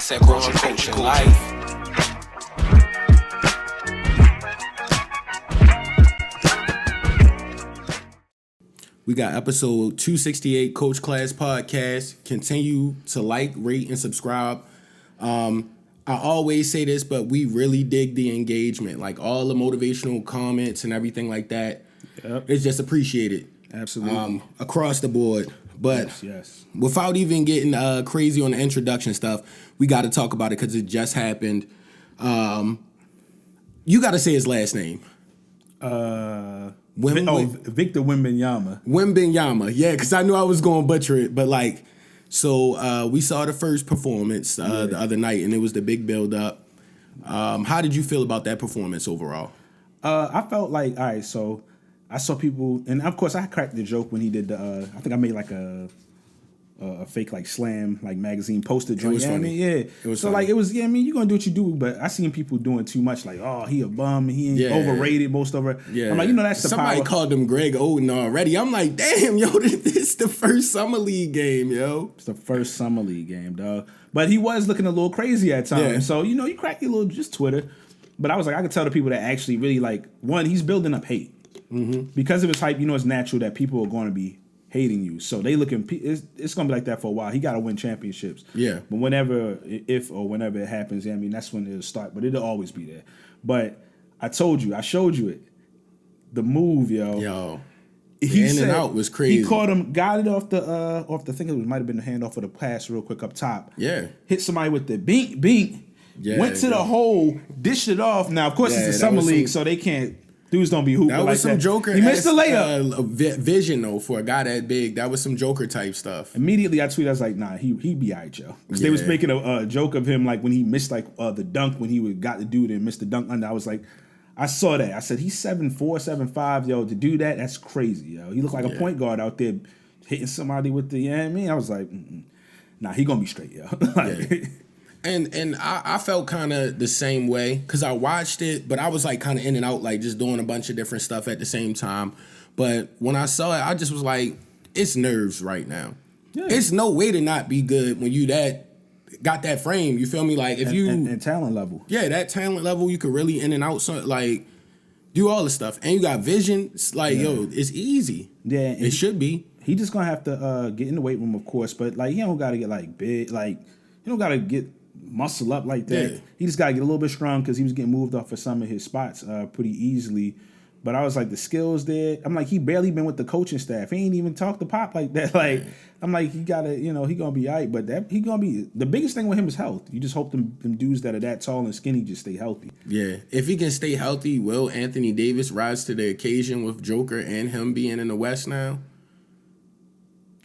said coaching life. We got episode 268 Coach Class Podcast. Continue to like, rate, and subscribe. I always say this, but we really dig the engagement. Like all the motivational comments and everything like that. Yep. It's just appreciated. Absolutely. Across the board. But yes. Without even getting crazy on the introduction stuff, we got to talk about it because it just happened. You got to say his last name. Victor Wembanyama. Wembanyama, yeah, because I knew I was going to butcher it. But we saw the first performance the other night, and it was the big build-up. How did you feel about that performance overall? I felt like, all right, so I saw people, and of course I cracked the joke when he did the, I think I made like a fake like slam like magazine poster joint. It was funny. It was so funny. Like it was, you're gonna do what you do, but I seen people doing too much, like, oh, he a bum, he ain't overrated, most over. Yeah. I'm like, that's the Somebody power. called him Greg Oden already. I'm like, damn, yo, this is the first summer league game, yo. It's the first summer league game, dog. But he was looking a little crazy at times. Yeah. So, you crack your little just Twitter. But I was like, I could tell the people that actually really like, one, he's building up hate. Mm-hmm. Because of his hype, it's natural that people are going to be hating you. So they looking, it's going to be like that for a while. He got to win championships. Yeah. But whenever it happens, that's when it'll start. But it'll always be there. But I showed you it. The move, yo. Yo. He in and out was crazy. He caught him, got it off the thing. It might have been the handoff of the pass real quick up top. Yeah. Hit somebody with the bink. Yeah, went to the hole, dished it off. Now, of course, it's the summer league, so they can't. Dudes don't be hooping like that. That was some Joker. He missed the layup. Vision though for a guy that big. That was some Joker type stuff. Immediately, I tweeted, I was like, "Nah, he be alright, yo." Because they was making a joke of him like when he missed the dunk when he got the dude and missed the dunk under. I was like, I saw that. I said he's 7'4", 7'5", yo. To do that, that's crazy, yo. He looked like a point guard out there hitting somebody with the. I was like, nah, he gonna be straight, yo. And I felt kind of the same way because I watched it, but I was like kind of in and out, like just doing a bunch of different stuff at the same time. But when I saw it, I just was like, it's nerves right now. Yeah. It's no way to not be good when you got that frame. You feel me? Like if and talent level. Yeah, that talent level, you could really in and out, like do all the stuff, and you got vision. It's like yo, it's easy. Yeah, it should be. He just gonna have to get in the weight room, of course, but like he don't gotta get like big, like he don't gotta get muscle up like that. Yeah. He just got to get a little bit strong because he was getting moved off for some of his spots pretty easily. But I was like, the skills there. I'm like, he barely been with the coaching staff. He ain't even talked to Pop like that. Like, I'm like, he got to, he going to be all right. But he going to be, the biggest thing with him is health. You just hope them dudes that are that tall and skinny just stay healthy. Yeah. If he can stay healthy, will Anthony Davis rise to the occasion with Joker and him being in the West now?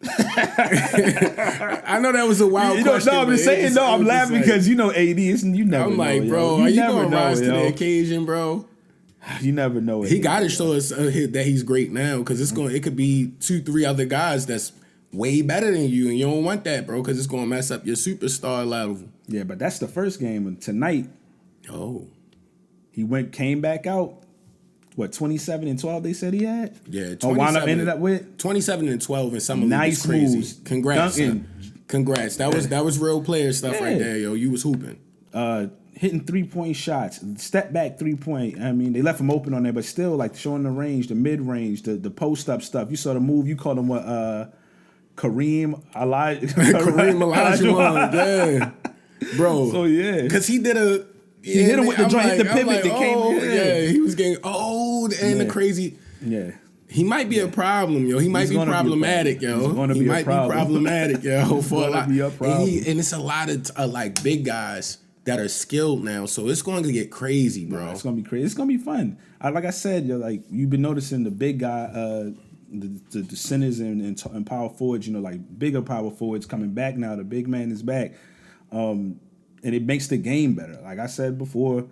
I know that was a wild question. No, I'm just saying. No, I'm laughing because AD. You never. I'm like, know, bro, yo. are you gonna rise to the occasion, bro? You never know. He got to show us that he's great now because it could be 2-3 other guys that's way better than you, and you don't want that, bro, because it's gonna mess up your superstar level. Yeah, but that's the first game, and tonight, he came back out. What, 27 and 12 they said he had? Yeah, 27. Ended up with 27 and 12 and some of nice crazy. Moves. Congrats, congrats. That was real player stuff right there, yo. You was hooping. Hitting 3-point shots, step back 3-point. I mean, they left him open on there, but still like showing the range, the mid range, the post up stuff. You saw the move. You called him what? Kareem Olajuwon. Yeah, bro. So yeah, because he did he hit him with the joint, hit the pivot that came in. Yeah, he was getting old and the crazy. Yeah. He might be a problem, yo. He might be problematic, yo. He might be problematic, yo. For a lot. And it's a lot of like big guys that are skilled now, so it's going to get crazy, bro. It's going to be crazy. It's going to be fun. Like I said, like you've been noticing the big guy, the centers and power forwards, like bigger power forwards coming back now. The big man is back. And it makes the game better. Like I said before,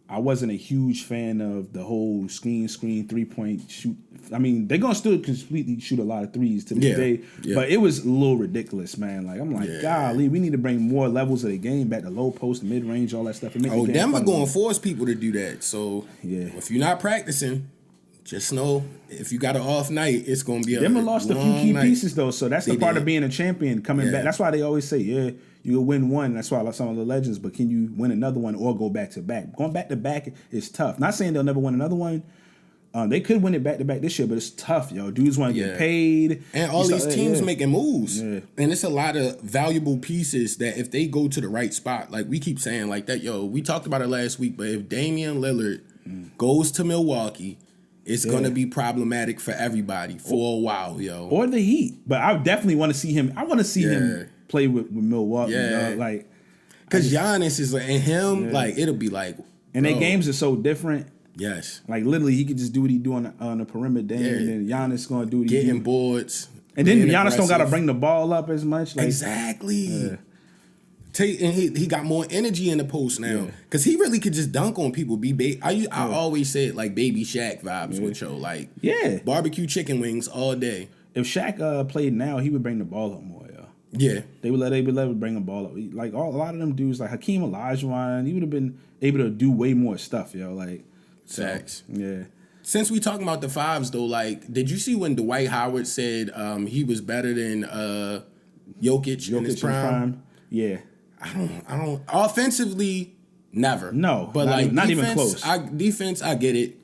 I wasn't a huge fan of the whole screen 3-point shoot. I mean, they're gonna still completely shoot a lot of threes to this day, but it was a little ridiculous, man. Like I'm like, golly, we need to bring more levels of the game back to low post, mid range, all that stuff. Denver gonna force people to do that. So if you're not practicing, Just know if you got an off night, it's gonna be a Them lost a few key night. pieces though, so that's the part of being a champion coming back. That's why they always say, yeah, you'll win one. That's why I love some of the legends, but can you win another one or go back to back? Going back to back is tough. Not saying they'll never win another one. They could win it back to back this year, but it's tough, yo. Dudes want to get paid, and all these teams making moves, and it's a lot of valuable pieces that if they go to the right spot, like we keep saying, like that, yo. We talked about it last week, but if Damian Lillard goes to Milwaukee, it's gonna be problematic for everybody for a while, yo. Or the Heat, but I definitely want to see him. I want to see him play with Milwaukee, like because Giannis is and him, like it'll be like, and their games are so different. Yes, like literally, he could just do what he do on the perimeter, and then Giannis gonna do what he getting boards, and then Giannis don't gotta bring the ball up as much. Like, exactly. And he got more energy in the post now because he really could just dunk on people. I always said like baby Shaq vibes with yo, like barbecue chicken wings all day. If Shaq played now, he would bring the ball up more. Yeah, they would let him bring the ball up. Like a lot of them dudes, like Hakeem Olajuwon, he would have been able to do way more stuff, yo. Like. Facts. Yeah. Since we talking about the fives though, like, did you see when Dwight Howard said he was better than Jokic in his prime? Yeah. I don't. Offensively, never. No, but not even close. Defense, I get it.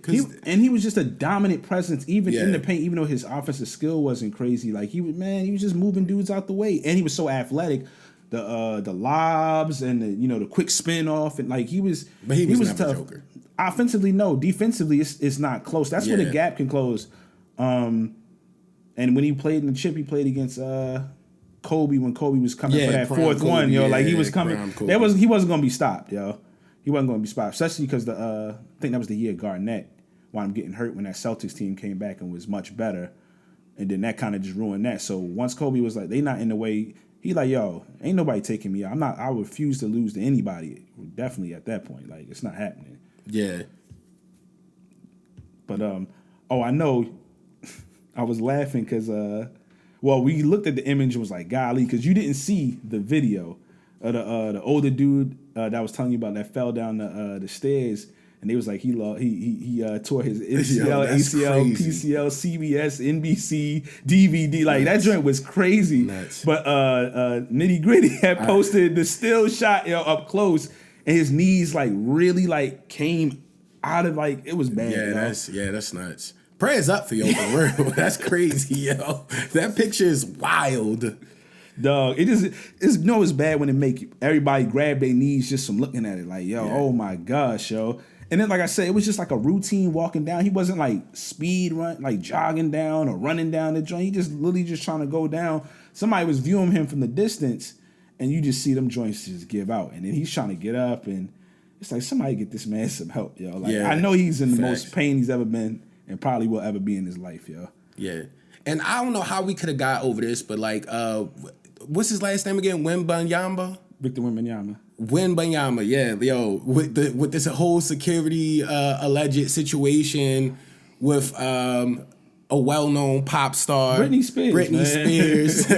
He was just a dominant presence, even in the paint. Even though his offensive skill wasn't crazy, like he was just moving dudes out the way, and he was so athletic. The lobs and the quick spin off and like he was. But he was never tough. Joker. Offensively, no. Defensively, it's not close. That's where the gap can close. And when he played in the chip, he played against Kobe when Kobe was coming for that fourth Kobe, one. Yo, like he was coming. He wasn't gonna be stopped. Yo, he wasn't gonna be stopped. Especially because I think that was the year Garnett wound up getting hurt when that Celtics team came back and was much better, and then that kind of just ruined that. So once Kobe was like, they not in the way. He like, yo, ain't nobody taking me out. I refuse to lose to anybody. Definitely at that point, like it's not happening. Yeah. But I know I was laughing because we looked at the image and was like, golly, because you didn't see the video of the older dude that I was telling you about that fell down the stairs, and they was like he tore his MCL, ACL, crazy. PCL, CBS, NBC, DVD. Like that joint was crazy. Nuts. But Nitty Gritty had posted the still shot up close. And his knees like really like came out of like it was bad. That's nuts. Prayers up for yo for real. That's crazy, yo. That picture is wild. Dog, it's bad when it make everybody grab their knees just from looking at it. Like, yo, oh my gosh, yo. And then like I said, it was just like a routine walking down. He wasn't like speed run, like jogging down or running down the joint. He just literally just trying to go down. Somebody was viewing him from the distance. And you just see them joints just give out. And then he's trying to get up. And it's like, somebody get this man some help, yo. Like, I know he's in the most pain he's ever been and probably will ever be in his life, yo. Yeah. And I don't know how we could have got over this, but like, what's his last name again? Wembanyama? Victor Wembanyama. Wembanyama, yeah. Yo, with this whole security alleged situation with a well-known pop star. Britney Spears.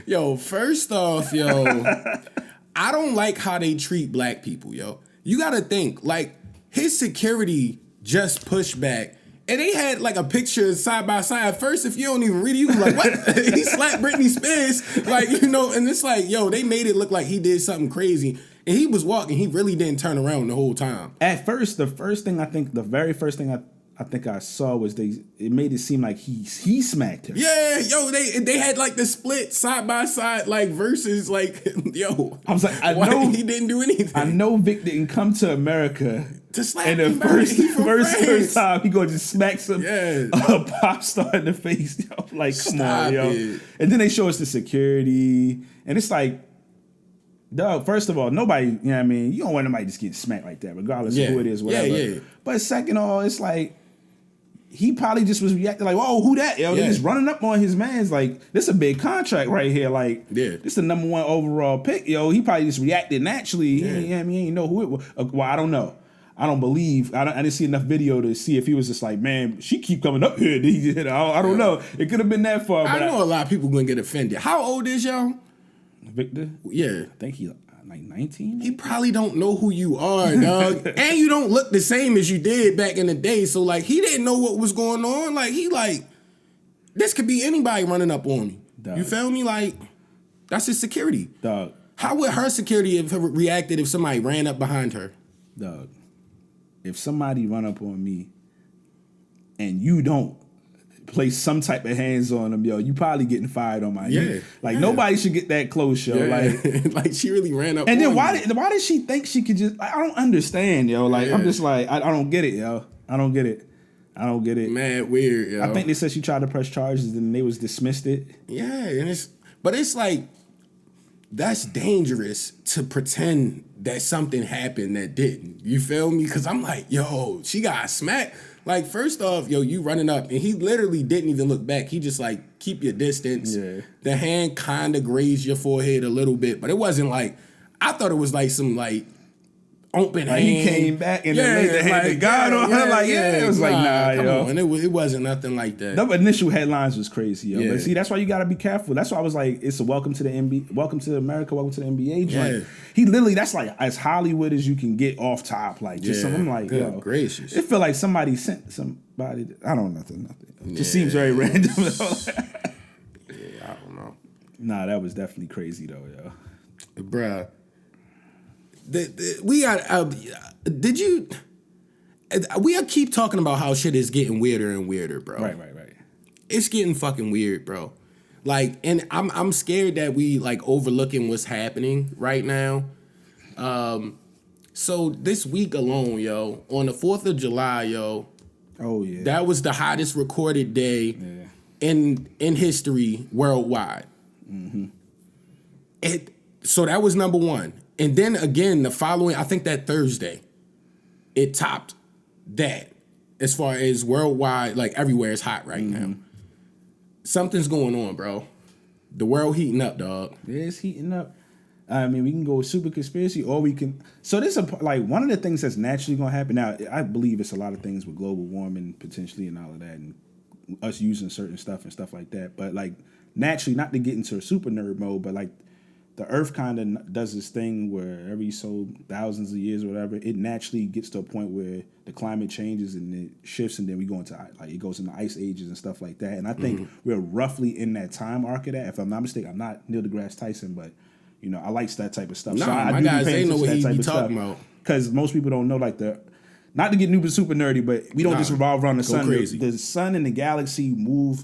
Yo, first off, I don't like how they treat black people, yo. You gotta think, like, his security just pushed back. And they had like a picture side by side. At first, if you don't even read it, you was like, what? He slapped Britney Spears. Like, and it's like, yo, they made it look like he did something crazy. And he was walking, he really didn't turn around the whole time. At first, the very first thing I think I saw was it made it seem like he smacked her. Yeah, yo, they had like the split side by side like versus like, yo. I was like, I know he didn't do anything. I know Vic didn't come to America to slap and the first time he gonna just smack some pop star in the face. Yo, like, come on, yo. And then they show us the security, and it's like, dog, first of all, nobody, you know what I mean? You don't want nobody just getting smacked like that, regardless of who it is, whatever. Yeah. But second of all, it's like, he probably just was reacting like, "Whoa, who that?" Yo, they're just running up on his man's like, this a big contract right here. Like, this the number 1 overall pick. Yo, he probably just reacted naturally. He ain't know who it was. Well, I don't know. I don't believe. I didn't see enough video to see if he was just like, man, she keep coming up here. I don't know. It could have been that far. But I know a lot of people gonna get offended. How old is y'all? Victor? Yeah, I think he like 19. He probably don't know who you are, dog. And you don't look the same as you did back in the day. So like he didn't know what was going on. Like he like this could be anybody running up on me. Dog. You feel me? Like that's his security. Dog. How would her security have reacted if somebody ran up behind her? Dog. If somebody run up on me and you don't place some type of hands on them, yo, you probably getting fired on my head. Like nobody should get that close, yo. Like like she really ran up. And then on why me. did she think she could just? I don't understand, yo. Like I'm just like I don't get it, yo. I don't get it. Mad weird, yo. I think they said she tried to press charges and they was dismissed it. Yeah, and it's like that's dangerous to pretend that something happened that didn't. You feel me? Because I'm like, yo, she got smacked. Like, first off, yo, you running up, and he literally didn't even look back. He just, like, keep your distance. Yeah. The hand kind of grazed your forehead a little bit, but it wasn't like, I thought it was like some, like, open hand. He came back and then laid the hand of God on her. Like, it was like, nah, yo. And it wasn't nothing like that. The initial headlines was crazy, yo. Yeah. But see, that's why you got to be careful. That's why I was like, it's a welcome to the NBA, welcome to America, welcome to the NBA joint. Yeah. He literally, that's like as Hollywood as you can get off top. Like, just something like, good yo. Gracious. It feel like somebody sent somebody, I don't know, nothing. It just seems very random, though. I don't know. Nah, that was definitely crazy, though, yo. Bruh. We got. Did you? We keep talking about how shit is getting weirder and weirder, bro. Right. It's getting fucking weird, bro. Like, and I'm scared that we like overlooking what's happening right now. So this week alone, yo, on the 4th of July, yo. Oh yeah. That was the hottest recorded day in history worldwide. Mm-hmm. So that was number one. And then again, the following, I think that Thursday, it topped that as far as worldwide, like everywhere is hot right now. Something's going on, bro. The world heating up, dog. Yeah, it's heating up. I mean, we can go super conspiracy or we can. So this is like one of the things that's naturally going to happen. Now, I believe it's a lot of things with global warming potentially and all of that and us using certain stuff and stuff like that. But like naturally, not to get into a super nerd mode, but like the Earth kind of does this thing where every so thousands of years or whatever, it naturally gets to a point where the climate changes and it shifts, and then we go into like it goes into ice ages and stuff like that. And I think we're roughly in that time arc of that. If I'm not mistaken, I'm not Neil deGrasse Tyson, but you know I like that type of stuff. No, so my guys, they know what he be talking about. Because most people don't know like not to get super nerdy, but we don't just revolve around the sun. Crazy. The sun and the galaxy move,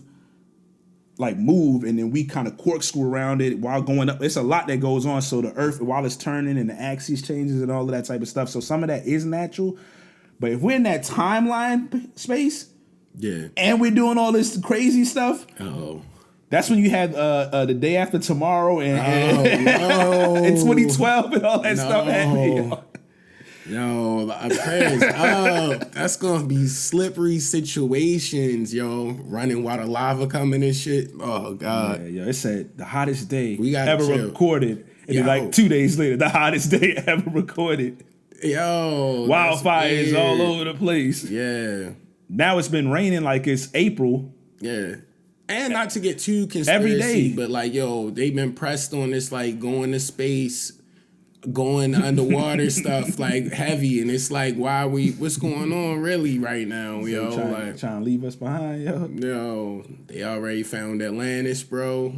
and then we kind of corkscrew around it while going up. It's a lot that goes on. So the Earth, while it's turning and the axis changes and all of that type of stuff. So some of that is natural. But if we're in that timeline space, and we're doing all this crazy stuff, that's when you have the day after tomorrow and in 2012 and all that stuff happening. Yo, that's gonna be slippery situations, yo. Running while the lava coming and shit. Oh God. Yeah, it said the hottest day ever recorded. And then like 2 days later, the hottest day ever recorded. Yo. Wildfires all over the place. Yeah. Now it's been raining like it's April. Yeah. And not to get too conspiracy, every day. But like, yo, they've been pressed on this like going to space, going underwater stuff like heavy, and it's like what's going on really right now, yo? Trying to leave us behind, yo. Yo, they already found Atlantis, bro.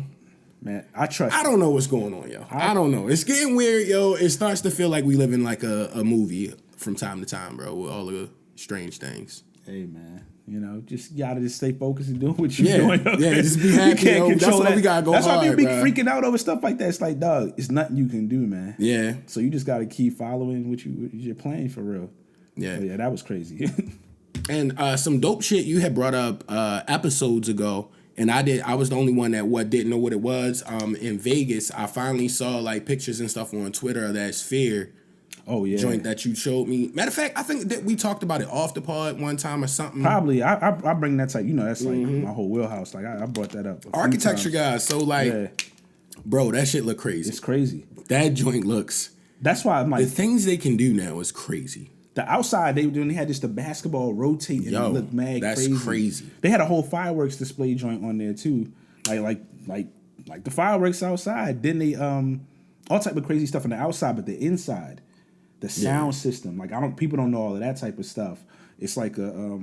Man, I don't know what's going on, yo. I don't know. It's getting weird, yo. It starts to feel like we live in like a movie from time to time, bro, with all the strange things. Hey, man. You know, just gotta just stay focused and doing what you're doing. Yeah, just be happy. You can't control that's why we gotta go That's hard, why people be bro. freaking out over stuff like that. It's like, dog, it's nothing you can do, man. Yeah. So you just gotta keep following what you're playing for real. Yeah. But yeah, that was crazy. And some dope shit you had brought up episodes ago, and I was the only one that didn't know what it was. In Vegas, I finally saw like pictures and stuff on Twitter of that Sphere. Oh yeah, joint that you showed me. Matter of fact, I think that we talked about it off the pod one time or something. Probably, I bring that type. You know, that's like my whole wheelhouse. Like I brought that up. Architecture guys, so like, bro, that shit look crazy. It's crazy. That joint looks. That's why I'm like the things they can do now is crazy. The outside they had just the basketball rotating. It looked mad that's crazy. They had a whole fireworks display joint on there too. Like the fireworks outside. Then all type of crazy stuff on the outside, but the inside, the sound system, like people don't know all of that type of stuff. It's like a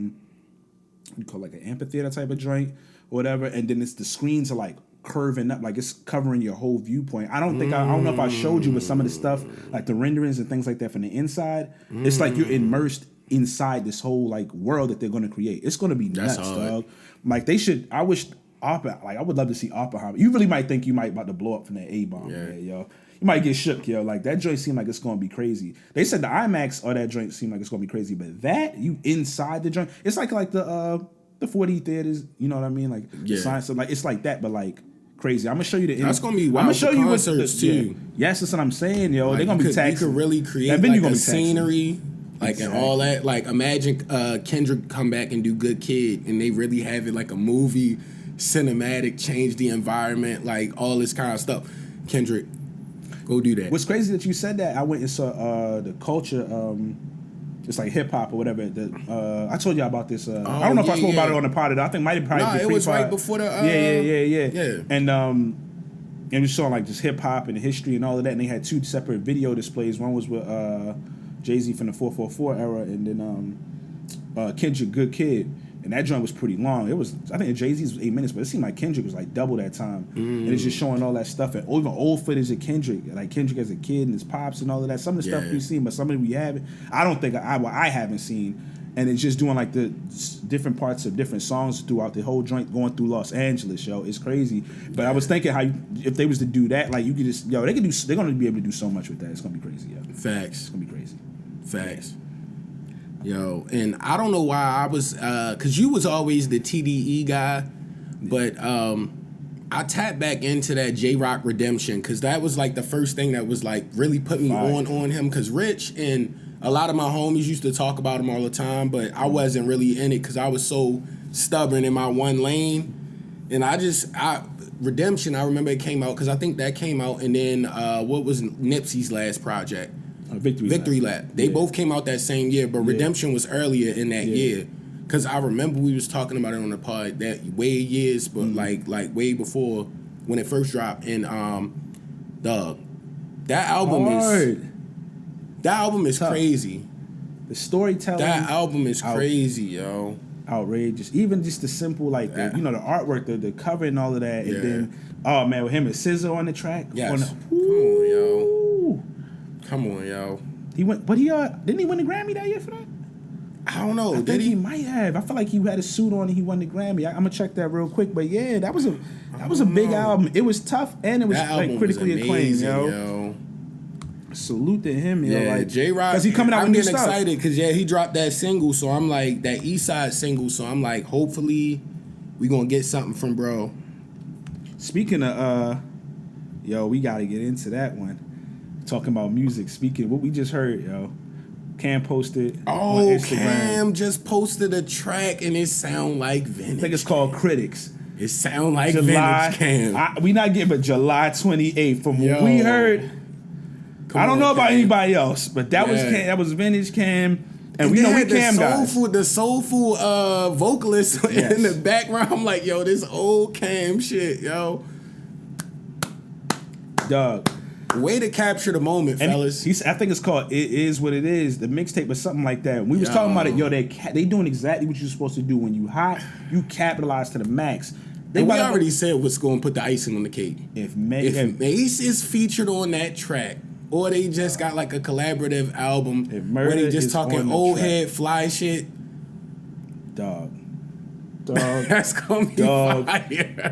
you call it like an amphitheater type of joint or whatever, and then the screens are like curving up, like it's covering your whole viewpoint. I don't know if I showed you with some of the stuff, like the renderings and things like that from the inside. It's like you're immersed inside this whole like world that they're going to create. It's going to be nuts, dog. Like they should. I wish I would love to see Oppenheimer. You really might think you might about to blow up from that A-bomb, yo. You might get shook, yo. Like that joint seemed like it's going to be crazy. They said the IMAX or that joint seemed like it's going to be crazy, but that you inside the joint, it's like the 4D theaters. You know what I mean? Like the science, like it's like that, but like crazy. I'm gonna show you the. That's gonna be wild. I'm gonna show you concerts too. Yes, that's what I'm saying, yo. Like they're gonna be taxing. You could really create like a scenery. Like and all that, like imagine Kendrick come back and do Good Kid, and they really have it like a movie, cinematic, change the environment, like all this kind of stuff. Kendrick, go do that. What's crazy that you said that? I went and saw the Culture, it's like hip hop or whatever. I told y'all about this. I don't know if I spoke about it on the pod. I think it might have probably been it was right before the. Yeah. And we saw like just hip hop and history and all of that, and they had 2 separate video displays. One was with Jay-Z from the 444 era, and then Kendrick Good Kid. And that joint was pretty long. It was, I think Jay-Z's was 8 minutes, but it seemed like Kendrick was like double that time. And it's just showing all that stuff. And even old footage of Kendrick, like Kendrick as a kid and his pops and all of that. Some of the stuff we've seen, but some of it we haven't. I don't think I haven't seen. And it's just doing like the different parts of different songs throughout the whole joint going through Los Angeles, yo. It's crazy. But I was thinking how if they was to do that, like you could just, they're going to be able to do so much with that. It's going to be crazy, yo. Facts. It's going to be crazy. Facts. Yo, and I don't know why I was, because you was always the TDE guy, but I tapped back into that J-Rock Redemption, because that was like the first thing that was like really put me on him, because Rich and a lot of my homies used to talk about him all the time, but I wasn't really in it because I was so stubborn in my one lane. And Redemption, I remember it came out, because I think that came out, and then what was Nipsey's last project? Victory Lap. They both came out that same year, but Redemption was earlier in that year. Because I remember we was talking about it on the pod that way years, but like way before when it first dropped. And that album is crazy. The storytelling. That album is crazy, yo. Outrageous. Even just the simple, like the artwork, the cover and all of that, and then with him and SZA on the track. Yes. Come on, yo. He went, but didn't he win the Grammy that year for that? I don't know. I think he might have. I feel like he had a suit on and he won the Grammy. I'm gonna check that real quick. But yeah, that was a big album. It was tough and it was like critically acclaimed, yo. Salute to him, yo. Yeah, like J-Rock. Because he coming out with new stuff. I'm getting excited because he dropped that single. So I'm like that East Side single. So I'm like, hopefully, we gonna get something from bro. Speaking of, we gotta get into that one. Talking about music. Speaking of what we just heard, yo. Cam posted on Instagram. Cam just posted a track and it sound like Vintage. I think it's called Critics. It sound like Vintage Cam. We not getting but July 28th from what we heard. I don't know about anybody else, but that was Cam, that was Vintage Cam. And we know we Cam guys. The soulful vocalist in the background. I'm like, yo, this old Cam shit, yo. Dog. Way to capture the moment, fellas. I think it's called "It Is What It Is." The mixtape or something like that. We was talking about it. Yo, they doing exactly what you're supposed to do when you hot. You capitalize to the max. We already said what's going to put the icing on the cake. If Mace is featured on that track, or they just got like a collaborative album where they just talking old head fly shit, dog. That's gonna be fire.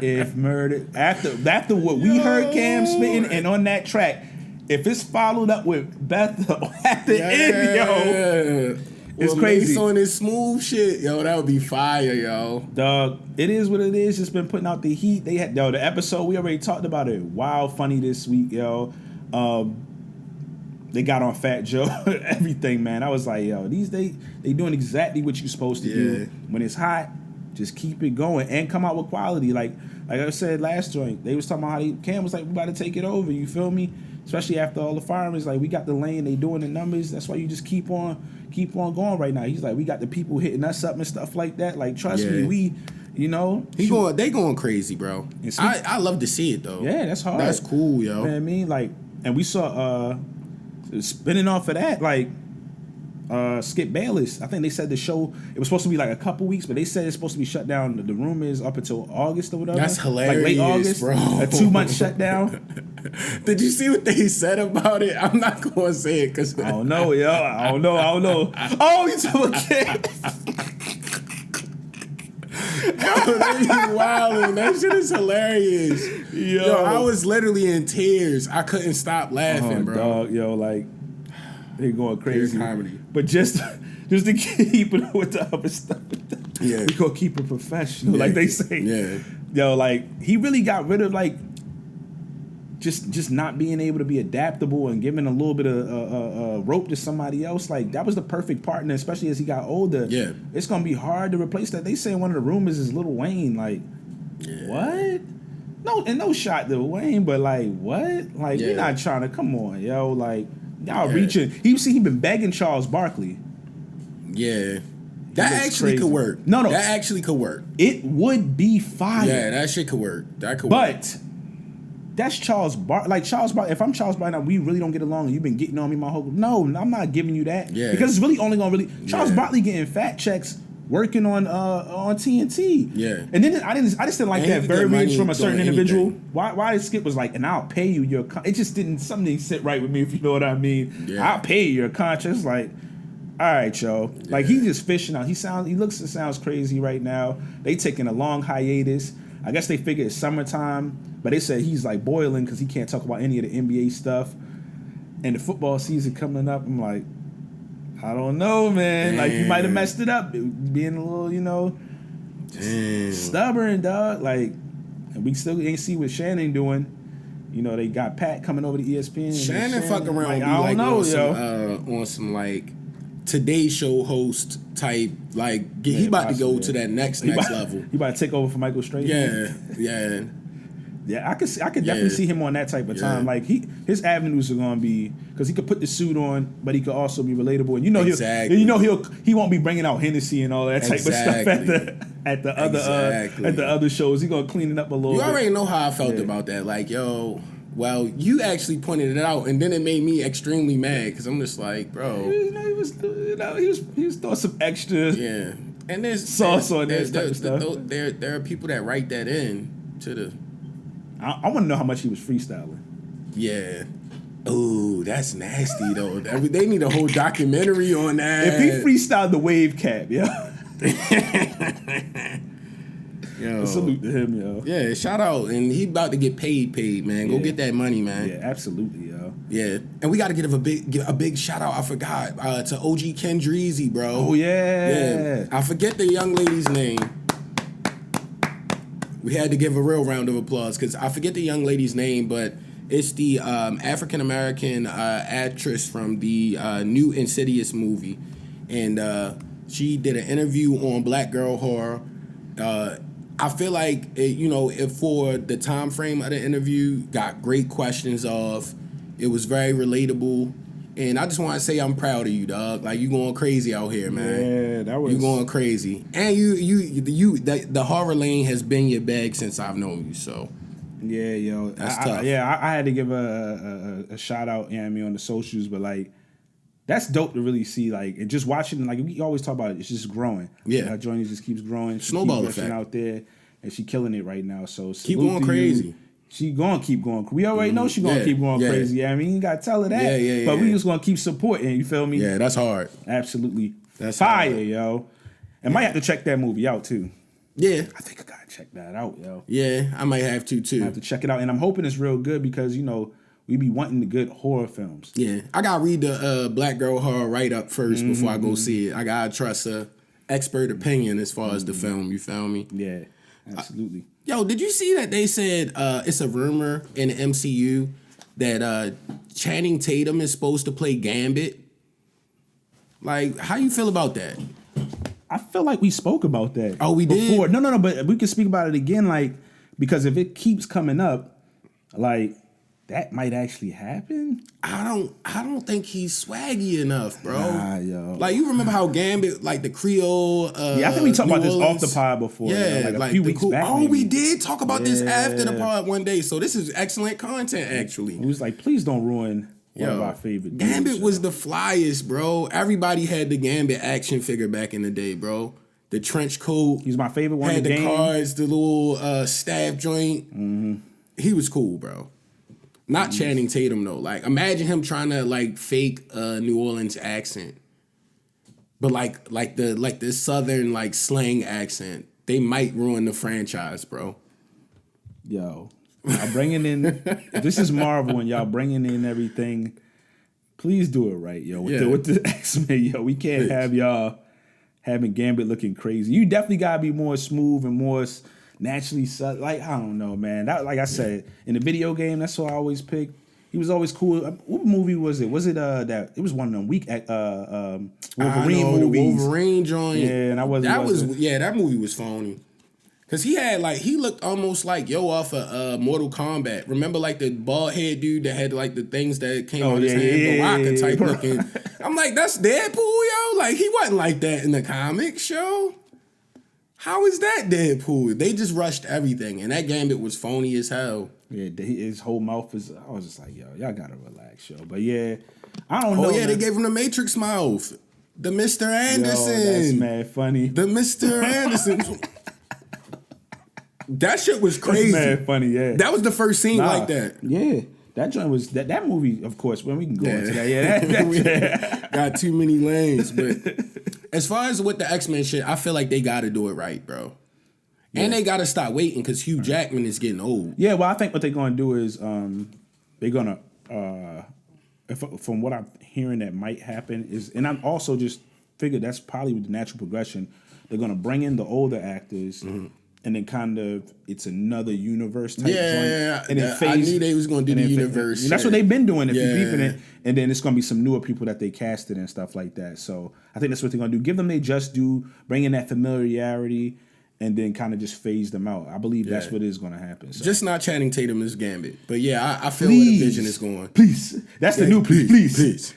If Murder after what we heard Cam spitting and on that track, if it's followed up with Bethel at the end, yo, it's crazy. On this smooth shit, yo, that would be fire, yo. Dog, it is what it is. Just been putting out the heat. They had the episode we already talked about it. Wild funny this week, yo. They got on Fat Joe, everything, man. I was like, yo, they doing exactly what you're supposed to do when it's hot. Just keep it going and come out with quality. Like I said last joint, they was talking about how Cam was like, we about to take it over. You feel me? Especially after all the firemen. Like, we got the lane. They doing the numbers. That's why you just keep on going right now. He's like, we got the people hitting us up and stuff like that. Like, trust me, we, they going crazy, bro. I love to see it though. Yeah, that's hard. That's cool, yo. You know what I mean? Like, And we saw spinning off of that, like Skip Bayless. I think they said the show, it was supposed to be like a couple weeks, but they said it's supposed to be shut down. The rumor is up until August or whatever. That's hilarious, like late August, bro. A 2-month shutdown. Did you see what they said about it? I'm not going to say it because I don't know, yo. I don't know. Oh, he's okay. Yo, they be wildin'. That shit is hilarious. Yo, I was literally in tears. I couldn't stop laughing, bro. Dog, yo, like they going crazy. Pure comedy. But just to keep it with the other stuff, Yeah. we gonna keep it professional, Yeah. like they say. Yeah. Yo, like he really got rid of like just not being able to be adaptable and giving a little bit of rope to somebody else. Like that was the perfect partner, especially as he got older. Yeah. It's gonna be hard to replace that. They say one of the rumors is Lil Wayne. Like, what? No, and no shot to Wayne, but like what? Like we're not trying to. Come on, yo. Like y'all reaching. He been begging Charles Barkley. Yeah. That It's actually crazy. could work. No. That actually could work. It would be fire. Yeah, that shit could work. That could work. But that's Charles Barkley. Like Charles Barkley, if I'm Charles Barkley, now we really don't get along and you've been getting on me my whole. No, I'm not giving you that. Yeah. Because it's really only gonna Charles Barkley getting fat checks working on TNT. Yeah. And then I just didn't like And he that could get verbiage money from a certain doing individual. anything. Why Skip was like, and I'll pay you your. It just something didn't sit right with me, if you know what I mean. Yeah. I'll pay you your contract. It's like, all right, yo. Like he's just fishing out. He sounds crazy right now. They taking a long hiatus. I guess they figure it's summertime, but they said he's like boiling because he can't talk about any of the NBA stuff. And the football season coming up, I'm like, I don't know, man. Like you might have messed it up, being a little, stubborn, dog. Like, and we still ain't see what Shannon doing. You know, they got Pat coming over to ESPN. Shannon fuck around, like, I don't know, on some like Today Show host type, like he about to go to that next level. He about to take over for Michael Strahan. Yeah. Yeah, I could definitely see him on that type of time. Like his avenues are gonna be because he could put the suit on, but he could also be relatable. And he won't be bringing out Hennessy and all that type of stuff at the other shows. He gonna clean it up a little. You bit. already know how I felt about that. Like, yo, well, you actually pointed it out, and then it made me extremely mad because I'm just like, bro, he was throwing some extra and there's sauce on this type of stuff. There are people that write that in to the. I want to know how much he was freestyling. Yeah. Oh, that's nasty though. They need a whole documentary on that. If he freestyled the wave cap, Yo. Salute to him, yo. Yeah, shout out. And he about to get paid, man. Go get that money, man. Yeah, absolutely, yo. Yeah. And we got to give a big shout out, I forgot, to OG Kendreezy, bro. Oh, yeah. I forget the young lady's name. We had to give a real round of applause because I forget the young lady's name, but it's the African-American actress from the new Insidious movie. And she did an interview on Black Girl Horror. I feel like, if for the time frame of the interview, got great questions of. It was very relatable. And I just want to say I'm proud of you, dog. Like, you going crazy out here, man. Yeah, that was... You going crazy. And the horror lane has been your bag since I've known you, so. Yeah, yo. That's tough. I had to give a shout out, on the socials, but, like, that's dope to really see, like, and just watching, like, we always talk about it, it's just growing. Yeah. Journey just keeps growing. Snowball effect. Out there, and she killing it right now, so keep going crazy. She gonna keep going. We already know she gonna keep going crazy. I mean, you gotta tell her that. But we just gonna keep supporting. You feel me? Yeah, that's hard. Absolutely. That's fire, hard. yo. And might have to check that movie out too. Yeah, I think I gotta check that out, yo. Yeah, I might have to too. I have to check it out, and I'm hoping it's real good because we be wanting the good horror films. Yeah, I gotta read the Black Girl Horror write up first before I go see it. I gotta trust a expert opinion as far as the film. You feel me? Yeah, absolutely. Yo, did you see that they said it's a rumor in the MCU that Channing Tatum is supposed to play Gambit? Like, how you feel about that? I feel like we spoke about that. Oh, we did? Before. No, but we can speak about it again, like, because if it keeps coming up, like, that might actually happen. I don't think he's swaggy enough, bro. Nah, yo. Like, you remember how Gambit, like the Creole, Yeah, I think we talked New about this Orleans? off the pod before. Yeah, like a few weeks back. Oh, maybe. we did talk about this after the Yeah. pod one day. So this is excellent content, actually. He was like, please don't ruin one of our favorite dudes. Gambit was the flyest, bro. Everybody had the Gambit action figure back in the day, bro. The trench coat. He's my favorite one Had in the the game. cards, the little staff joint. Mm-hmm. He was cool, bro. Not Channing Tatum though. Like, imagine him trying to like fake a New Orleans accent, but like the Southern like slang accent. They might ruin the franchise, bro. Yo, y'all bringing in. If this is Marvel and y'all bringing in everything, please do it right, yo. With the X-Men, yo, we can't have y'all having Gambit looking crazy. You definitely gotta be more smooth and more naturally, like, I don't know, man. That, like I said, in the video game, that's what I always pick. He was always cool. What movie was it? Was it that? It was one of them weak Wolverine movies. Wolverine joint. Yeah, and that movie was phony. Cause he looked almost like off of Mortal Kombat. Remember like the bald head dude that had like the things that came out his hand, Baraka type looking. I'm like, that's Deadpool, yo. Like, he wasn't like that in the comics show. How is that Deadpool? They just rushed everything, and that Gambit was phony as hell. Yeah, his whole mouth was. I was just like, yo, y'all gotta relax, yo. But yeah, I don't know. Oh yeah, man. they gave him the Matrix mouth, the Mr. Anderson. Yo, that's mad funny. The Mr. Anderson. That shit was crazy. That's mad funny. Yeah, that was the first scene like that. Yeah. That joint was that movie, of course. When we can go into that, that got too many lanes. But as far as with the X-Men shit, I feel like they got to do it right, bro. Yeah. And they got to stop waiting because Hugh Jackman is getting old. Yeah, well, I think what they're going to do is they're going to, from what I'm hearing that might happen is, and I'm also just figured that's probably the natural progression. They're going to bring in the older actors. Mm-hmm. And then kind of it's another universe type joint. And then I knew they was gonna do the universe. And that's what they've been doing if you're beeping it. And then it's gonna be some newer people that they casted and stuff like that. So I think that's what they're gonna do. Give them they just do, bring in that familiarity, and then kind of just phase them out. I believe that's what is gonna happen. So. Just not Channing Tatum as Gambit. But yeah, I feel where the vision is going. Please. That's the new please.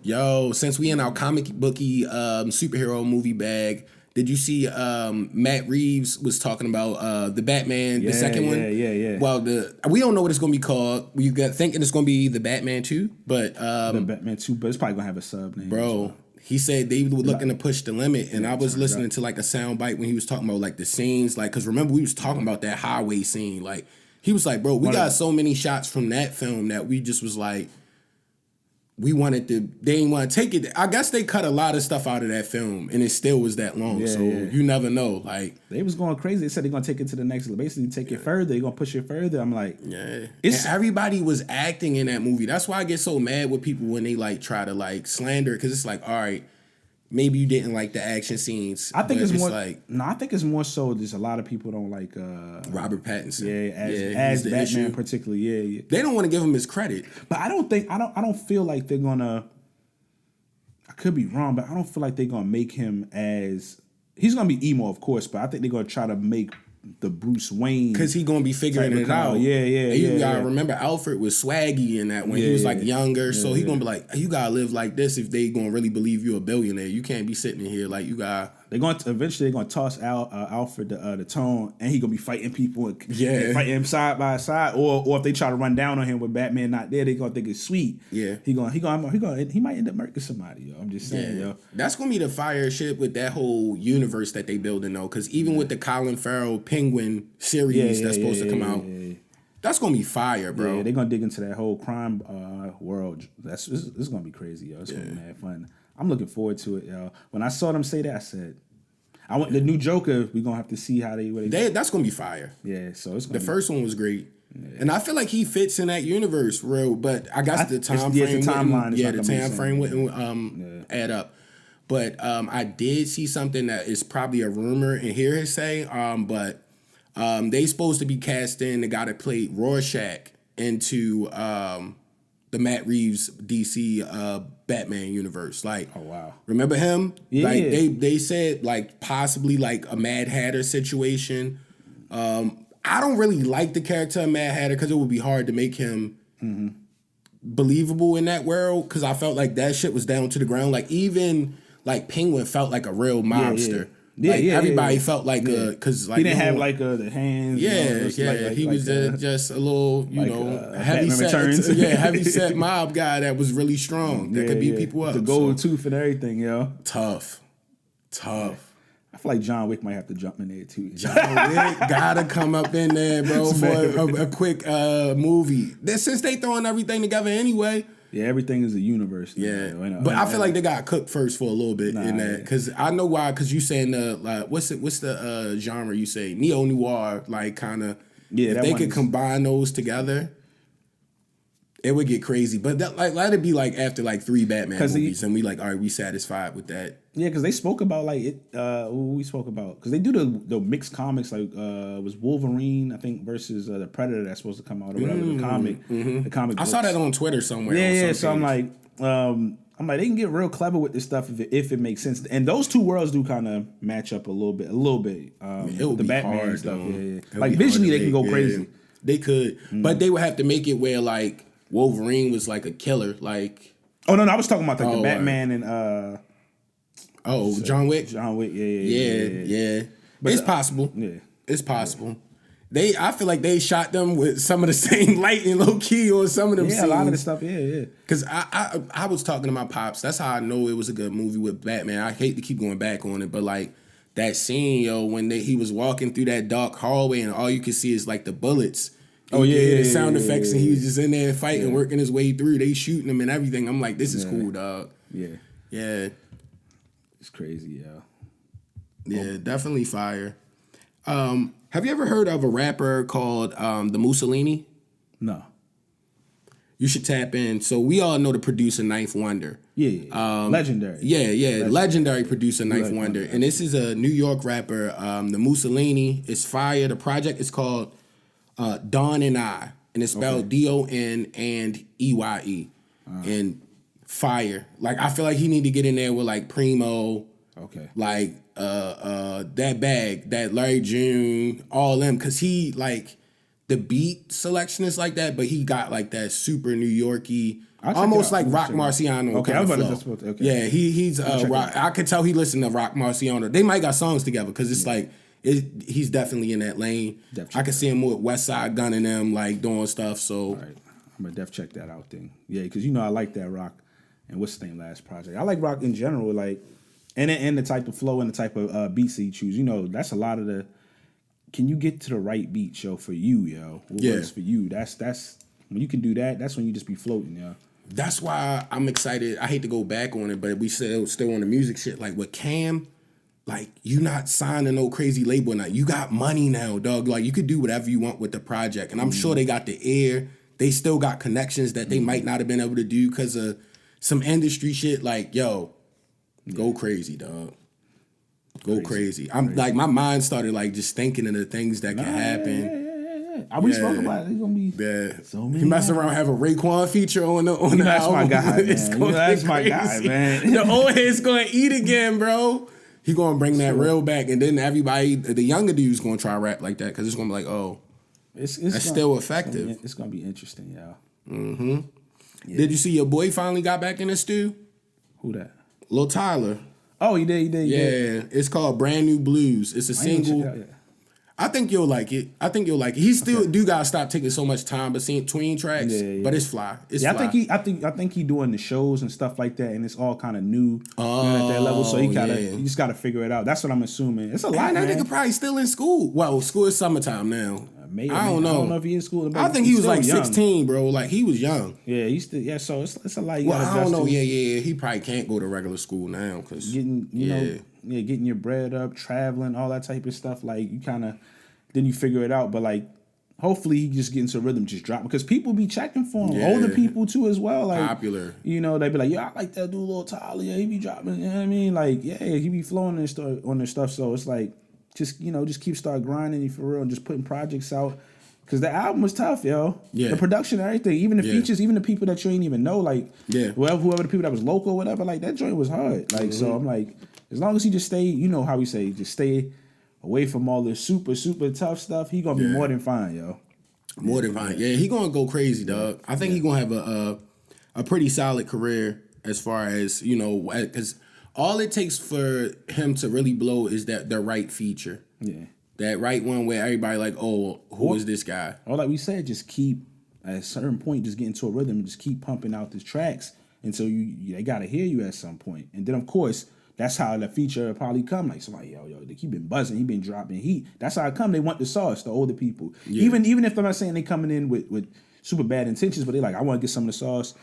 Yo, since we in our comic booky superhero movie bag, did you see Matt Reeves was talking about the Batman, the second one? Yeah. Well, we don't know what it's going to be called. We got thinking it's going to be the Batman 2, but the Batman 2, but it's probably going to have a sub name. Bro, he said they were looking to push the limit, and I was listening to like a sound bite when he was talking about like the scenes, like because remember we was talking about that highway scene, like he was like, bro, we got so many shots from that film that we just was like. They didn't want to take it. I guess they cut a lot of stuff out of that film, and it still was that long. You never know. Like they was going crazy. They said they're gonna take it to the next. Basically, take it further. They're gonna push it further. I'm like, and everybody was acting in that movie. That's why I get so mad with people when they like try to like slander because it's like, all right, maybe you didn't like the action scenes. I think it's more like I think it's more so just a lot of people don't like Robert Pattinson. As Batman issue. Particularly. Yeah. They don't want to give him his credit. But I don't feel like they're gonna. I could be wrong, but I don't feel like they're gonna make him as he's gonna be emo, of course. But I think they're gonna try to make the Bruce Wayne because he's gonna be figuring it out. You gotta remember Alfred was swaggy in that when he was like younger, so he's gonna be like, you gotta live like this if they gonna really believe you're a billionaire. You can't be sitting in here like you got. They're going to eventually toss Alfred the tone, and he gonna be fighting people and fighting him side by side, or if they try to run down on him with Batman not there, they gonna think it's sweet. Yeah, he might end up murking somebody. Yo, I'm just saying, yo, that's gonna be the fire shit with that whole universe that they building though, because even with the Colin Farrell Penguin series that's supposed to come out. That's gonna be fire, bro. Yeah, they're gonna dig into that whole crime world. This is gonna be crazy, yo. It's gonna be mad fun. I'm looking forward to it, yo. When I saw them say that, I said, "I want the new Joker." We're gonna have to see how that's gonna be fire. Yeah, so it's the first one was great, and I feel like he fits in that universe, real. But I guess the time frame wouldn't add up. But I did see something that is probably a rumor, and hear his say, but. They supposed to be casting the guy that played Rorschach into the Matt Reeves DC Batman universe. Like, oh wow, remember him? Yeah. Like they said like possibly like a Mad Hatter situation. I I don't really like the character of Mad Hatter because it would be hard to make him believable in that world. Because I felt like that shit was down to the ground. Like even like Penguin felt like a real mobster. Everybody felt like because like he didn't have like the hands. He was just a little heavy set, heavy set mob guy that was really strong that could beat people up. The gold tooth and everything, yo. Tough. I feel like John Wick might have to jump in there too. John Wick gotta come up in there, bro, for a quick movie. Since they throwing everything together anyway. Yeah, everything is a universe. Yeah, but I feel like they got cooked first for a little bit in that because I know why. Because you saying what's the genre you say neo noir like kind of if they could combine those together, it would get crazy. But that, like let it be like after like 3 Batman movies and we like all right we satisfied with that. Yeah, because they spoke about like it. We spoke about because they do the mixed comics like was Wolverine I think versus the Predator that's supposed to come out or whatever the comic. The comic. I saw that on Twitter somewhere. Yeah. So I'm like they can get real clever with this stuff if it makes sense. And those two worlds do kind of match up a little bit. It would the be Batman hard, stuff. though. Yeah. Like visually they can go crazy. They could, but they would have to make it where like Wolverine was like a killer. Like no, I was talking about like the Batman and. John Wick. Yeah. But it's possible. Yeah, it's possible. I feel like they shot them with some of the same lighting, low key, or some of them. Yeah, scenes. a lot of the stuff. Yeah. Because I was talking to my pops. That's how I know it was a good movie with Batman. I hate to keep going back on it, but like that scene, when he was walking through that dark hallway and all you could see is like the bullets. The sound effects, and he was just in there fighting, working his way through. They shooting him and everything. I'm like, this is cool, dog. Yeah. It's crazy, yo. Yeah, definitely fire. Have you ever heard of a rapper called the Mussolini? No. You should tap in. So we all know the producer Ninth Wonder. Yeah. Legendary. Legendary producer Ninth Wonder. And this is a New York rapper. The Mussolini is fire. The project is called Don and I. And it's spelled D-O-N and E-Y-E. And fire. Like I feel like he need to get in there with like Primo. Okay. Like that bag, that Larry June, all them, cause he like the beat selection is like that, but he got like that super New Yorky, almost like Rock Marciano. Okay, kind I'm of about flow. to okay. Yeah, he's rock. I could tell he listened to Rock Marciano. They might got songs together because it's like he's definitely in that lane. I could see him with West Side Gun and them like doing stuff. So all right. I'm gonna def check that out then. Yeah, because I like that Rock. And what's the name last project? I like Rock in general, like, and the type of flow and the type of beats that you choose. That's a lot of the. Can you get to the right beat, for you, yo? What works for you? That's when you can do that. That's when you just be floating, yo. That's why I'm excited. I hate to go back on it, but we still on the music shit. Like with Cam, like you not signed to no crazy label now. You got money now, dog. Like you could do whatever you want with the project, and I'm sure they got the air. They still got connections that they might not have been able to do because of some industry shit. Like, go crazy, dog. Go crazy. I'm like, my mind started like just thinking of the things that can happen. I always spoke about it. It's gonna be so many. He messed around, have a Raekwon feature on the album. That's my guy, man. That's my guy, man. The old head's gonna eat again, bro. He gonna bring that real back, and then everybody, the younger dudes, gonna try rap like that because it's gonna be like, oh. That's still effective. It's gonna be interesting, y'all. Mm-hmm. Yeah. Did you see your boy finally got back in the stew? Who that? Lil Tyler. Oh, he did. Yeah, it's called Brand New Blues. It's a single. I think you'll like it. He still do gotta stop taking so much time between tracks, but it's fly. Fly. I think he doing the shows and stuff like that, and it's all kind of new at that level. So he just gotta figure it out. That's what I'm assuming. It's a lot. That nigga probably still in school. Well, school is summertime now. I don't know. I don't know if he in school. I think he was like 16, bro. Like he was young. Yeah, he's still. Yeah, so it's a lot. Well, I don't know. Yeah. He probably can't go to regular school now because getting your bread up, traveling, all that type of stuff. Like you kind of then you figure it out. But like, hopefully he just get into a rhythm, just drop because people be checking for him. Older people too as well. Like popular. They be like, I like that dude, Lil Tyler. Yeah, he be dropping. You know what I mean? Like, he be flowing on their stuff. So it's like. Just keep start grinding for real and just putting projects out. Cause the album was tough, yo. Yeah. The production and everything, even the features, even the people that you ain't even know, like whoever the people that was local, whatever, like that joint was hard. Like so I'm like, as long as he just stay, you know how we say, just stay away from all this super tough stuff, he gonna be more than fine, yo. More than fine. Yeah, he gonna go crazy, dog. I think he gonna have a pretty solid career as far as, you know, because all it takes for him to really blow is the right feature. Yeah. That right one where everybody like, oh, who is this guy? Or like we said, just keep at a certain point, just get into a rhythm and just keep pumping out the tracks until they gotta hear you at some point. And then of course, that's how the feature probably come. Like somebody, yo, he been buzzing, he been dropping heat. That's how it come. They want the sauce, the older people. Yeah. Even if they're not saying they coming in with super bad intentions, but they like, I want to get some of the sauce.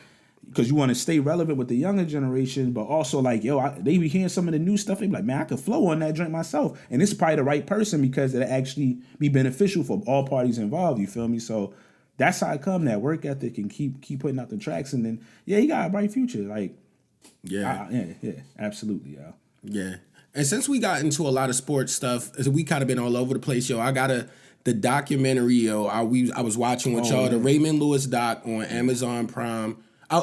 Because you want to stay relevant with the younger generation, but also like, they be hearing some of the new stuff. They be like, man, I could flow on that drink myself. And it's probably the right person because it'll actually be beneficial for all parties involved. You feel me? So that's how it come, that work ethic and keep putting out the tracks. And then, he got a bright future. Like, yeah, absolutely, yo. Yeah. And since we got into a lot of sports stuff, we kind of been all over the place, yo. I got the documentary, yo. I was watching with y'all, the Raymond Lewis doc on Amazon Prime.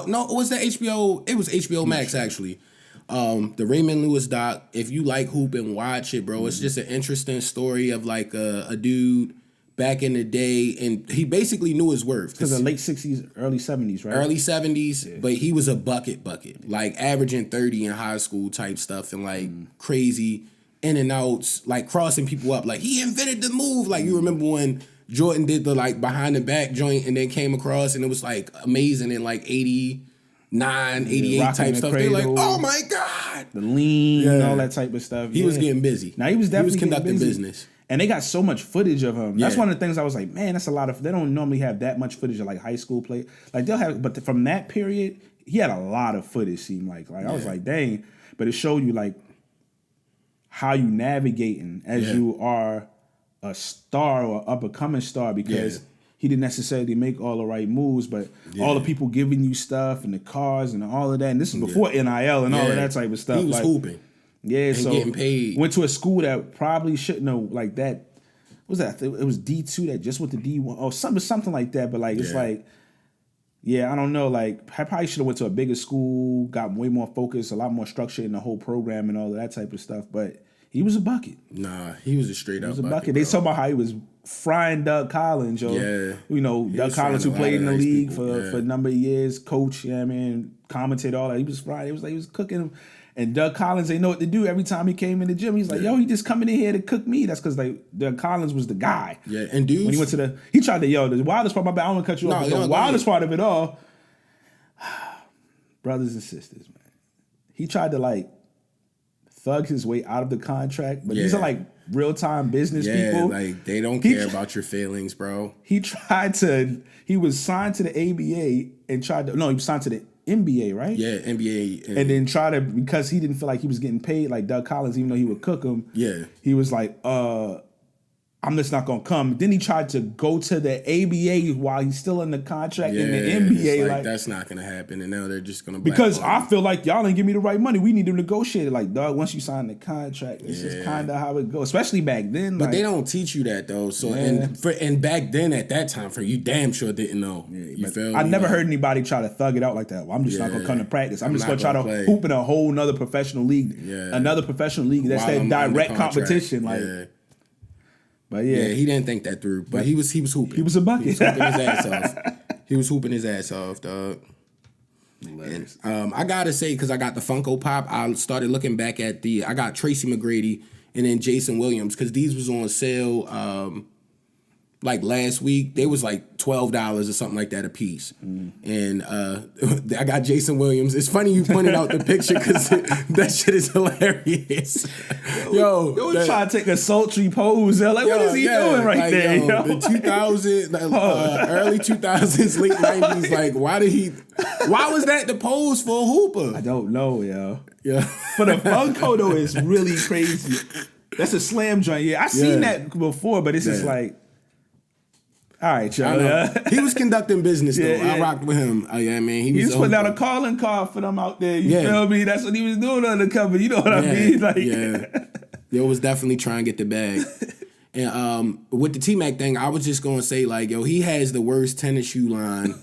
No, was that HBO? It was HBO Max, actually. The Raymond Lewis doc. If you like hooping, watch it, bro. It's just an interesting story of like a dude back in the day, and he basically knew his worth. Because the late 60s, early 70s, right? Early 70s, but he was a bucket. Like averaging 30 in high school type stuff and like crazy in and outs, like crossing people up. Like he invented the move. Like you remember when Jordan did the like behind the back joint and then came across and it was like amazing in like 89, 88 type stuff. They're like, oh my God. The lean and all that type of stuff. He was getting busy. Now he was definitely conducting business. And they got so much footage of him. That's one of the things I was like, man, that's a lot of, they don't normally have that much footage of like high school play. Like they'll have, but from that period, he had a lot of footage seemed like. I was like, dang. But it showed you like how you navigating as you are a star or up and coming star because he didn't necessarily make all the right moves, but all the people giving you stuff and the cars and all of that. And this is before NIL and all of that type of stuff. He was hooping. Yeah, and so getting paid. Went to a school that probably shouldn't have like that. What was that? It was D2 that just went to D1 or something like that. But like it's like, I don't know. Like I probably should have went to a bigger school, got way more focus, a lot more structure in the whole program and all of that type of stuff. But he was a bucket. Nah, he was a straight up bucket. They talk about how he was frying Doug Collins, yo. Yeah. You know, Doug Collins who played in the league for a number of years, coach, commentator, all that. He was frying. It was like he was cooking him. And Doug Collins, they know what to do every time he came in the gym. He's like, yo, he just coming in here to cook me. That's because like Doug Collins was the guy. Yeah, and dudes. When he went to he tried to, the wildest part, I don't want to cut you off, but the wildest part of it all, brothers and sisters, man. He tried to like thug his way out of the contract, but these are like real-time business people. Like they don't care about your feelings, bro. He was signed to the ABA and he was signed to the NBA, right? Yeah, NBA. And then because he didn't feel like he was getting paid like Doug Collins, even though he would cook him. Yeah. He was like, I'm just not gonna come. Then he tried to go to the ABA while he's still in the contract in the NBA. Like that's not gonna happen. And now they're just gonna because I feel like y'all ain't give me the right money. We need to negotiate it. Like, dog, once you sign the contract, this is kind of how it goes. Especially back then. But they don't teach you that though. So and back then at that time, for you damn sure didn't know. You feel me? I never heard anybody try to thug it out like that. Well, I'm just not gonna come to practice. I'm just gonna try to hoop in a whole nother professional league. Another professional league that's that direct competition. Like. But he didn't think that through. But he was hooping. He was a bucket. He was hooping his ass off. He was hooping his ass off, dog. And, I gotta say, because I got the Funko Pop, I started looking back at I got Tracy McGrady and then Jason Williams, because these was on sale like last week. They was like $12 or something like that a piece. And I got Jason Williams. It's funny you pointed out the picture because that shit is hilarious. Yo, trying to take a sultry pose. They're like, what is he doing right there? Yo, the 2000s, early 2000s, late 90s. Like, why was that the pose for a hooper? I don't know, yo. Yeah. For the Funko though, it's really crazy. That's a slam joint. Yeah, I seen that before, but it's just like. All right, y'all. He was conducting business though. I rocked with him. He was putting out a calling card for them out there. You feel me? That's what he was doing undercover. You know what I mean? Like, Yo was definitely trying to get the bag. And with the T-Mac thing, I was just gonna say like, yo, he has the worst tennis shoe line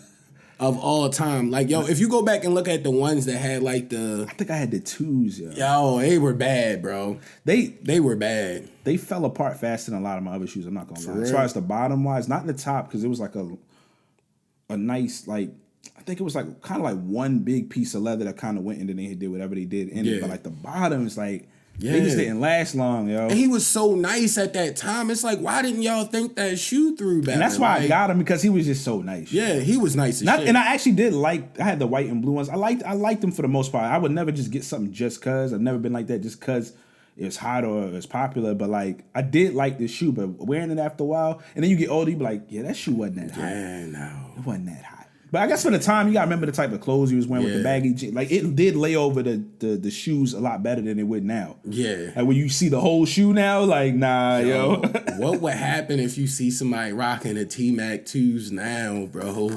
of all time. Like, yo, if you go back and look at the ones that had like the, I think I had the 2s, yo. yo, they were bad, bro. They were bad. They fell apart faster than a lot of my other shoes. I'm not gonna lie. real? As far as the bottom wise, not in the top because it was like a nice like. I think it was like kind of like one big piece of leather that kind of went and then they did whatever they did in it. But like the bottom is like. Yeah. They just didn't last long, yo. And he was so nice at that time. It's like, why didn't y'all think that shoe through better? And that's why I got him because he was just so nice. Yeah, he was nice as shit. And I actually did like. I had the white and blue ones. I liked them for the most part. I would never just get something just cause. I've never been like that just cause it's hot or it's popular. But like, I did like this shoe. But wearing it after a while, and then you get older, you be like, yeah, that shoe wasn't that hot. Yeah, no, it wasn't that hot. But I guess for the time, you gotta remember the type of clothes he was wearing with the baggy jeans. Like it did lay over the shoes a lot better than it would now. Yeah. Like when you see the whole shoe now, like nah, yo. What would happen if you see somebody rocking the T-Mac 2s now, bro?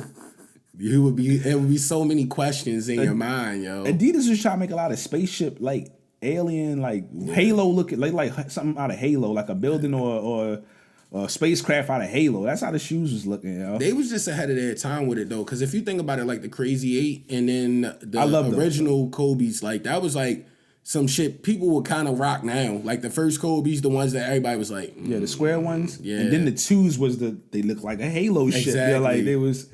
There would be so many questions in your mind, yo. Adidas was trying to make a lot of spaceship like alien, like Halo looking, like something out of Halo, like a building or spacecraft out of Halo. That's how the shoes was looking, yo. They was just ahead of their time with it though, because if you think about it, like the Crazy 8 and then the original Kobe's, like that was like some shit people would kind of rock now. Like the first Kobe's, the ones that everybody was like, yeah, the square ones. Yeah, and then the 2s was they looked like a Halo shit. They're like they was.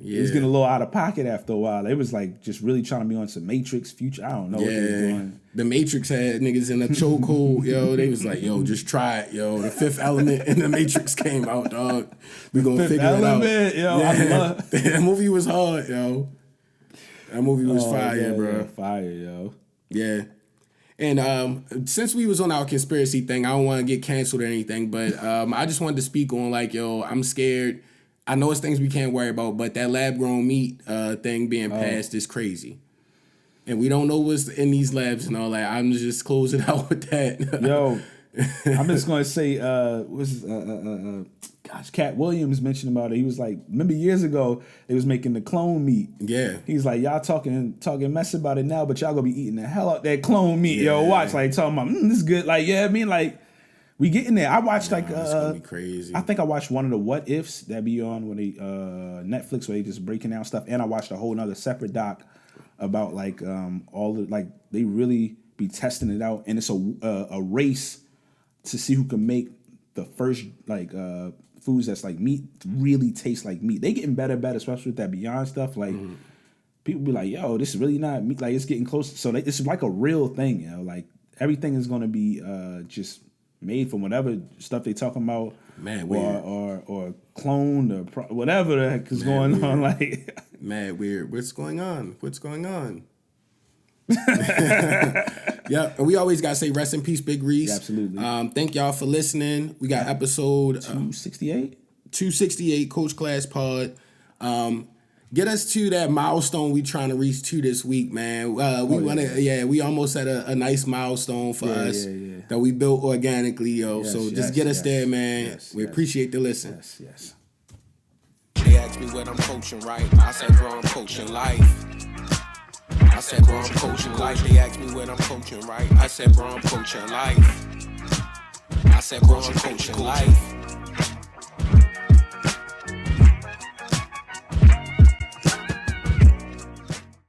Yeah. It was getting a little out of pocket after a while. They was like just really trying to be on some Matrix future. I don't know what they were doing. The Matrix had niggas in a chokehold, yo. They was like, yo, just try it, yo. The Fifth Element in the Matrix came out, dog. We gonna figure it out. Yo, I love that movie was hard, yo. That movie was fire, bro. Yeah, fire, yo. Yeah. And since we was on our conspiracy thing, I don't want to get canceled or anything, but I just wanted to speak on like, yo, I'm scared. I know it's things we can't worry about, but that lab-grown meat thing being passed is crazy. And we don't know what's in these labs and all that. I'm just closing out with that. Yo, I'm just going to say, Cat Williams mentioned about it. He was like, remember years ago, they was making the clone meat. Yeah. He's like, y'all talking mess about it now, but y'all going to be eating the hell out that clone meat. Yeah. Yo, watch, like, talking about, this is good. Like, yeah, I mean, like, we getting there. I watched it's gonna be crazy. I think I watched one of the what ifs that be on when they Netflix where they just breaking down stuff, and I watched a whole nother separate doc about like all the like they really be testing it out, and it's a race to see who can make the first like foods that's like meat really taste like meat. They getting better, especially with that Beyond stuff. Like people be like, yo, this is really not meat. Like it's getting close. So it's like a real thing, you know. Like everything is gonna be just made from whatever stuff they talking about, man, or cloned or whatever the heck is going on. Like, mad weird. What's going on? Yeah, and we always gotta say rest in peace, Big Reese. Yeah, absolutely. Thank y'all for listening. We got episode 268, Coach Class Pod. Get us to that milestone we trying to reach to this week, man. We almost had a nice milestone for us that we built organically, yo. So just get us there, man. We appreciate the listen. Yes. They asked me what I'm coaching, right? I said, bro, I'm coaching life. I said, bro, I'm coaching life. They asked me what I'm coaching, right? I said, bro, I'm coaching life. I said, bro, I'm coaching life.